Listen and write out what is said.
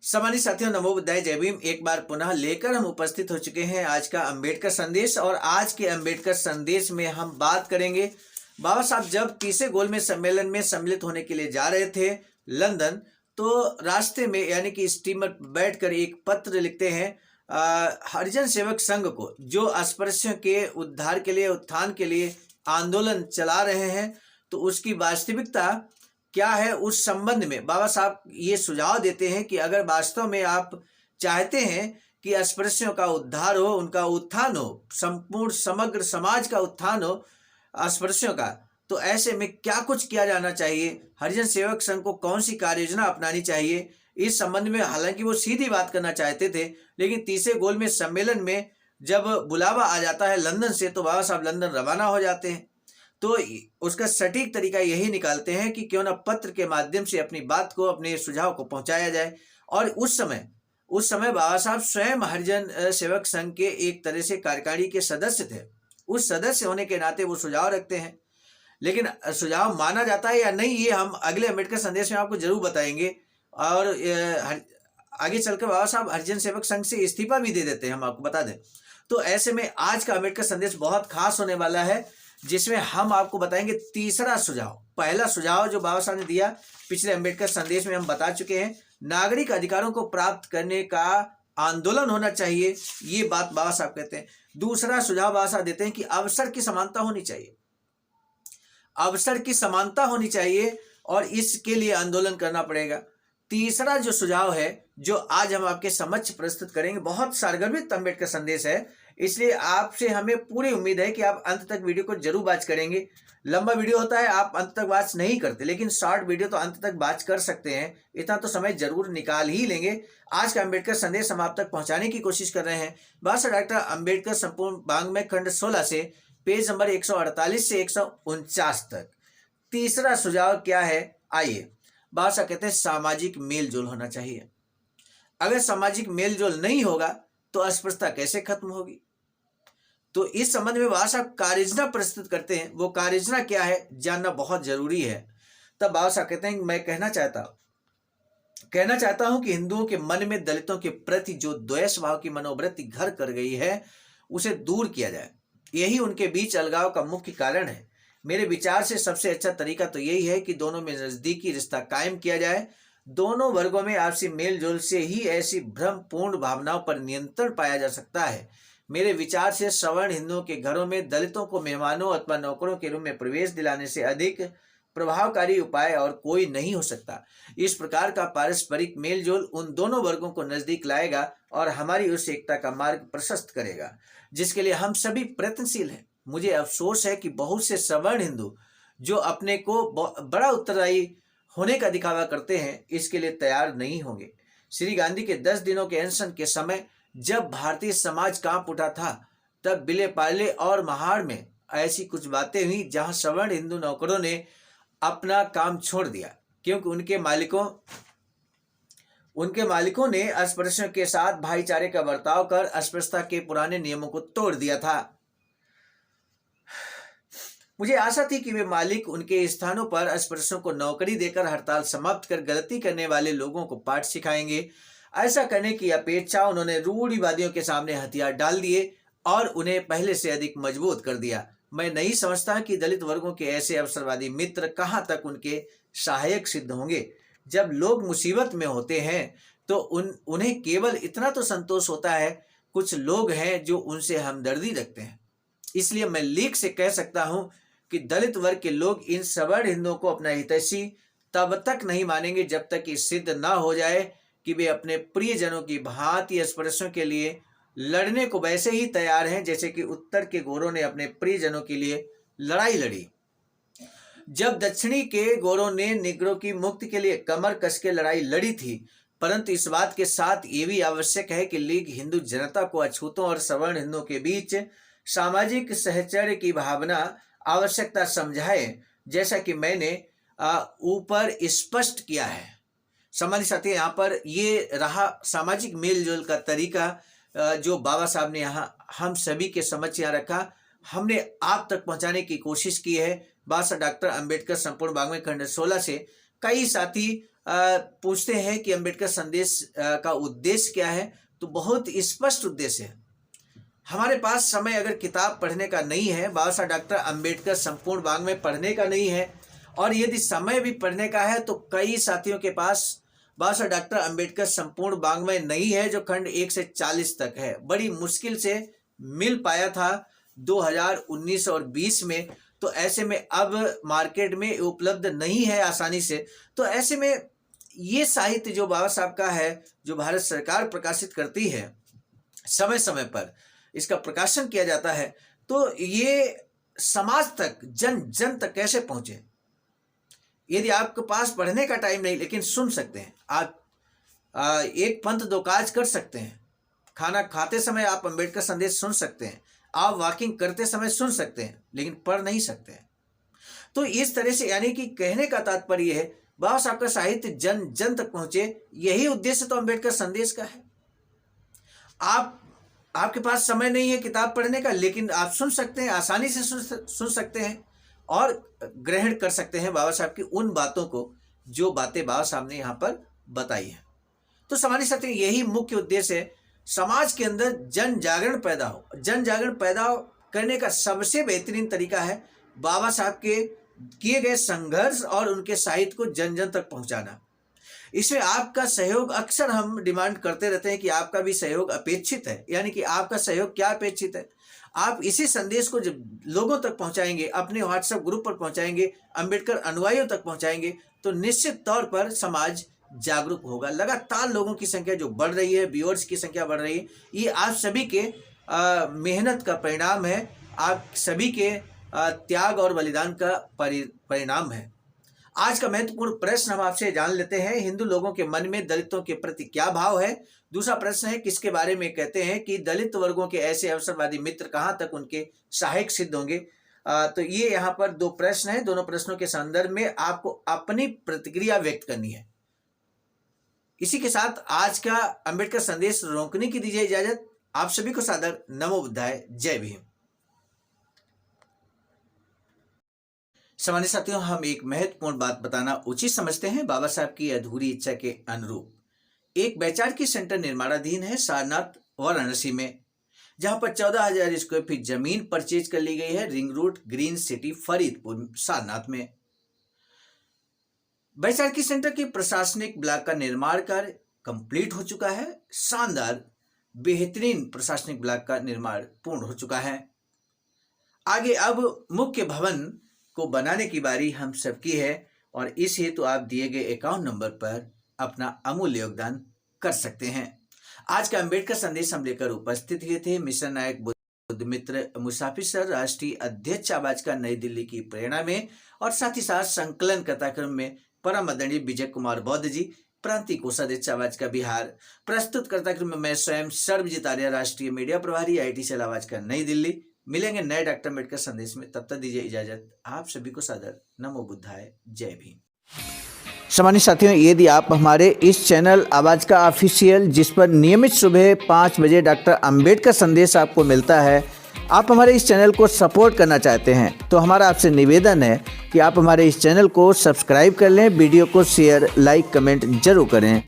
सम्मानित साथियों, नमो बुद्धाय, जय भीम। एक बार पुनः लेकर हम उपस्थित हो चुके हैं आज का अंबेडकर संदेश। और आज के अंबेडकर संदेश में हम बात करेंगे, बाबा साहब जब तीसरे गोलमेज सम्मेलन में सम्मिलित होने के लिए जा रहे थे लंदन, तो रास्ते में यानी कि स्टीमर पर बैठकर एक पत्र लिखते हैं हरिजन सेवक संघ को, जो अस्पृश्यों के उद्धार के लिए, उत्थान के लिए आंदोलन चला रहे हैं। तो उसकी वास्तविकता क्या है, उस संबंध में बाबा साहब ये सुझाव देते हैं कि अगर वास्तव में आप चाहते हैं कि अस्पृश्यों का उद्धार हो, उनका उत्थान हो, संपूर्ण समग्र समाज का उत्थान हो अस्पृश्यों का, तो ऐसे में क्या कुछ किया जाना चाहिए, हरिजन सेवक संघ को कौन सी कार्य योजना अपनानी चाहिए, इस संबंध में हालांकि वो सीधी बात करना चाहते थे, लेकिन तीसरे गोलमेज सम्मेलन में जब बुलावा आ जाता है लंदन से, तो बाबा साहब लंदन रवाना हो जाते हैं। तो उसका सटीक तरीका यही निकालते हैं कि क्यों ना पत्र के माध्यम से अपनी बात को, अपने सुझाव को पहुंचाया जाए। और उस समय बाबा साहब स्वयं हरिजन सेवक संघ के एक तरह से कार्यकारिणी के सदस्य थे। उस सदस्य होने के नाते वो सुझाव रखते हैं, लेकिन सुझाव माना जाता है या नहीं, ये हम अगले अम्बेडकर संदेश में आपको जरूर बताएंगे। और आगे चलकर बाबा साहब हरिजन सेवक संघ से इस्तीफा भी दे देते हैं, हम आपको बता दें। तो ऐसे में आज का अम्बेडकर संदेश बहुत खास होने वाला है, जिसमें हम आपको बताएंगे तीसरा सुझाव। पहला सुझाव जो बाबा साहब ने दिया पिछले अम्बेडकर संदेश में हम बता चुके हैं, नागरिक अधिकारों को प्राप्त करने का आंदोलन होना चाहिए, ये बात बाबा साहब कहते हैं। दूसरा सुझाव बाबा साहब देते हैं कि अवसर की समानता होनी चाहिए, अवसर की समानता होनी चाहिए और इसके लिए आंदोलन करना पड़ेगा। तीसरा जो सुझाव है, जो आज हम आपके समक्ष प्रस्तुत करेंगे, बहुत सारगर्भित अम्बेडकर संदेश है, इसलिए आपसे हमें पूरी उम्मीद है कि आप अंत तक वीडियो को जरूर वॉच करेंगे। लंबा वीडियो होता है, आप अंत तक वॉच नहीं करते, लेकिन शॉर्ट वीडियो तो अंत तक वॉच कर सकते हैं, इतना तो समय जरूर निकाल ही लेंगे। आज का अम्बेडकर संदेश हम आप तक पहुंचाने की कोशिश कर रहे हैं। बाबा डॉक्टर अम्बेडकर संपूर्ण वाङ्मय खंड 16 से पेज नंबर 148 से 149 तक। तीसरा सुझाव क्या है, आइए। बाबा साहब कहते हैं सामाजिक मेल जोल होना चाहिए। अगर सामाजिक मेल जोल नहीं होगा तो अस्पृश्यता कैसे खत्म होगी। तो इस संबंध में बाबा साहब कार्ययोजना प्रस्तुत करते हैं। वो कार्ययोजना क्या है जानना बहुत जरूरी है। तब बाबा साहब कहते हैं मैं कहना चाहता हूं कि हिंदुओं के मन में दलितों के प्रति जो द्वेष भाव की मनोवृत्ति घर कर गई है, उसे दूर किया जाए। यही उनके बीच अलगाव का मुख्य कारण है। मेरे विचार से सबसे अच्छा तरीका तो यही है कि दोनों में नजदीकी रिश्ता कायम किया जाए। दोनों वर्गों में आपसी मेल जोल से ही ऐसी भ्रमपूर्ण भावनाओं पर नियंत्रण पाया जा सकता है। मेरे विचार से सवर्ण हिंदुओं के घरों में दलितों को मेहमानों अथवा नौकरों के रूप में प्रवेश दिलाने से अधिक प्रभावकारी उपाय और कोई नहीं हो सकता। इस प्रकार का पारस्परिक मेल जोल उन दोनों वर्गों को नजदीक लाएगा और हमारी उस एकता का मार्ग प्रशस्त करेगा, जिसके लिए हम सभी प्रयत्नशील हैं। मुझे अफसोस है कि बहुत से सवर्ण हिंदू जो अपने को बड़ा उत्तरदायी होने का दिखावा करते हैं, इसके लिए तैयार नहीं होंगे। श्री गांधी के 10 दिनों के अनशन के समय जब भारतीय समाज कांप उठा था, तब बिले पाले और महाड़ में ऐसी कुछ बातें हुई जहां सवर्ण हिंदू नौकरों ने अपना काम छोड़ दिया, क्योंकि उनके मालिकों ने अस्पृश्यों के साथ भाईचारे का बर्ताव कर अस्पृश्यता के पुराने नियमों को तोड़ दिया था। मुझे आशा थी कि वे मालिक उनके स्थानों पर अस्पृश्यों को नौकरी देकर हड़ताल समाप्त कर गलती करने वाले लोगों को पाठ सिखाएंगे। ऐसा करने की अपेक्षा उन्होंने रूढ़िवादियों के सामने हथियार डाल दिए और उन्हें पहले से अधिक मजबूत कर दिया। मैं नहीं समझता कि दलित वर्गों के ऐसे अवसरवादी मित्र कहाँ तक उनके सहायक सिद्ध होंगे। जब लोग मुसीबत में होते हैं तो उन्हें केवल इतना तो संतोष होता है, कुछ लोग हैं जो उनसे हमदर्दी रखते हैं। इसलिए मैं लीक से कह सकता हूं कि दलित वर्ग के लोग इन सवर्ण हिंदुओं को अपना हितैषी तब तक नहीं मानेंगे जब तक कि सिद्ध ना हो जाए कि वे अपने प्रियजनों की भांति अस्पृश्यों के लिए लड़ने को वैसे ही तैयार हैं जैसे कि उत्तर के गोरों ने अपने प्रियजनों के लिए लड़ाई लड़ी। जब दक्षिणी के गोरों ने निग्रो की मुक्ति के लिए कमर कस के लड़ाई लड़ी थी। परंतु इस बात के साथ ये भी आवश्यक है कि लीग हिंदू जनता को अछूतों और सवर्ण हिंदुओं के बीच सामाजिक सहचर्य की भावना आवश्यकता समझाए, जैसा कि मैंने ऊपर स्पष्ट किया है। सम्मानित साथी, यहाँ पर ये रहा सामाजिक मेलजोल का तरीका जो बाबा साहब ने यहाँ हम सभी के समक्ष यहाँ रखा, हमने आप तक पहुँचाने की कोशिश की है। बाबा साहब डॉक्टर अम्बेडकर संपूर्ण वाङ्मय खंड 16 से कई साथी पूछते हैं कि अंबेडकर संदेश का उद्देश्य क्या है, तो बहुत स्पष्ट उद्देश्य है। हमारे पास समय अगर किताब पढ़ने का नहीं है, बाबा साहब डॉक्टर अंबेडकर संपूर्ण वाङ्मय पढ़ने का नहीं है, और यदि समय भी पढ़ने का है तो कई साथियों के पास बाबा साहब डॉक्टर अंबेडकर संपूर्ण वाङ्मय नहीं है जो खंड 1 से 40 तक है। बड़ी मुश्किल से मिल पाया था 2019 और 20 में, तो ऐसे में अब मार्केट में उपलब्ध नहीं है आसानी से। तो ऐसे में ये साहित्य जो बाबा साहब का है, जो भारत सरकार प्रकाशित करती है, समय समय पर इसका प्रकाशन किया जाता है, तो ये समाज तक, जन जन तक कैसे पहुंचे। यदि आपके पास पढ़ने का टाइम नहीं, लेकिन सुन सकते हैं आप, एक पंथ दो काज कर सकते हैं। खाना खाते समय आप अंबेडकर संदेश सुन सकते हैं, आप वॉकिंग करते समय सुन सकते हैं, लेकिन पढ़ नहीं सकते हैं। तो इस तरह से, यानी कि कहने का तात्पर्य है बाबा साहब का साहित्य जन जन तक पहुंचे, यही उद्देश्य तो अंबेडकर संदेश का है। आपके पास समय नहीं है किताब पढ़ने का, लेकिन आप सुन सकते हैं, आसानी से सुन सकते हैं और ग्रहण कर सकते हैं बाबा साहब की उन बातों को जो बातें बाबा साहब ने यहाँ पर बताई है। तो समाज साथी, यही मुख्य उद्देश्य है, समाज के अंदर जन जागरण पैदा हो। जन जागरण पैदा करने का सबसे बेहतरीन तरीका है बाबा साहब के किए गए संघर्ष और उनके साहित्य को जन जन तक पहुंचाना। इसमें आपका सहयोग अक्सर हम डिमांड करते रहते हैं कि आपका भी सहयोग अपेक्षित है। यानी कि आपका सहयोग क्या अपेक्षित है, आप इसी संदेश को जब लोगों तक पहुंचाएंगे, अपने व्हाट्सएप ग्रुप पर पहुंचाएंगे, अंबेडकर अनुयायियों तक पहुंचाएंगे, तो निश्चित तौर पर समाज जागरूक होगा। लगातार लोगों की संख्या जो बढ़ रही है, व्यूअर्स की संख्या बढ़ रही है, ये आप सभी के मेहनत का परिणाम है, आप सभी के त्याग और बलिदान का परिणाम है। आज का महत्वपूर्ण प्रश्न हम आपसे जान लेते हैं, हिंदू लोगों के मन में दलितों के प्रति क्या भाव है। दूसरा प्रश्न है, किसके बारे में कहते हैं कि दलित वर्गों के ऐसे अवसरवादी मित्र कहाँ तक उनके सहायक सिद्ध होंगे। तो ये यहाँ पर दो प्रश्न है, दोनों प्रश्नों के संदर्भ में आपको अपनी प्रतिक्रिया व्यक्त करनी है। इसी के साथ आज का अंबेडकर संदेश रोकने की दीजिए इजाजत। आप सभी को सादर नमो बुद्धाय, जय भीम। सामान्य साथियों, हम एक महत्वपूर्ण बात बताना उचित समझते हैं। बाबा साहब की अधूरी इच्छा के अनुरूप एक वैचारिकी सेंटर निर्माणाधीन है सारनाथ वाराणसी में, जहां पर 14,000 स्क्वायर फीट जमीन परचेज कर ली गई है ring road green city Faridpur Sarnath में। वैचारिकी सेंटर के प्रशासनिक ब्लॉक का निर्माण कार्य कंप्लीट हो चुका है। शानदार बेहतरीन प्रशासनिक ब्लॉक का निर्माण पूर्ण हो चुका है। आगे अब मुख्य भवन को बनाने की बारी हम सबकी है, और इस हेतु आप दिए गए अकाउंट नंबर पर अपना अमूल्य योगदान कर सकते हैं। आज का अंबेडकर संदेश हम लेकर उपस्थित हुए थे मिशन नायक बुद्ध मित्र मुसाफिर सर, राष्ट्रीय अध्यक्ष आवाज का नई दिल्ली की प्रेरणा में, और साथ ही साथ संकलन कथाक्रम में परम आदरणीय विजय कुमार बौद्ध जी, प्रांतीय कोषाध्यक्ष आवाज का बिहार। प्रस्तुत कथाक्रम में मैं स्वयं सर्वजित आर्य, राष्ट्रीय मीडिया प्रभारी, IIT सेल आवाज का नई दिल्ली। मिलेंगे नए डॉक्टर अम्बेडकर संदेश में, तब तक दीजिए इजाजत। आप सभी को सादर नमो बुद्धाय, जय भीम। सामान्य साथियों, यदि आप हमारे इस चैनल आवाज का ऑफिशियल, जिस पर नियमित सुबह 5 बजे डॉक्टर अम्बेडकर संदेश आपको मिलता है, आप हमारे इस चैनल को सपोर्ट करना चाहते हैं, तो हमारा आपसे निवेदन है कि आप हमारे इस चैनल को सब्सक्राइब कर लें, वीडियो को शेयर, लाइक, कमेंट जरूर करें।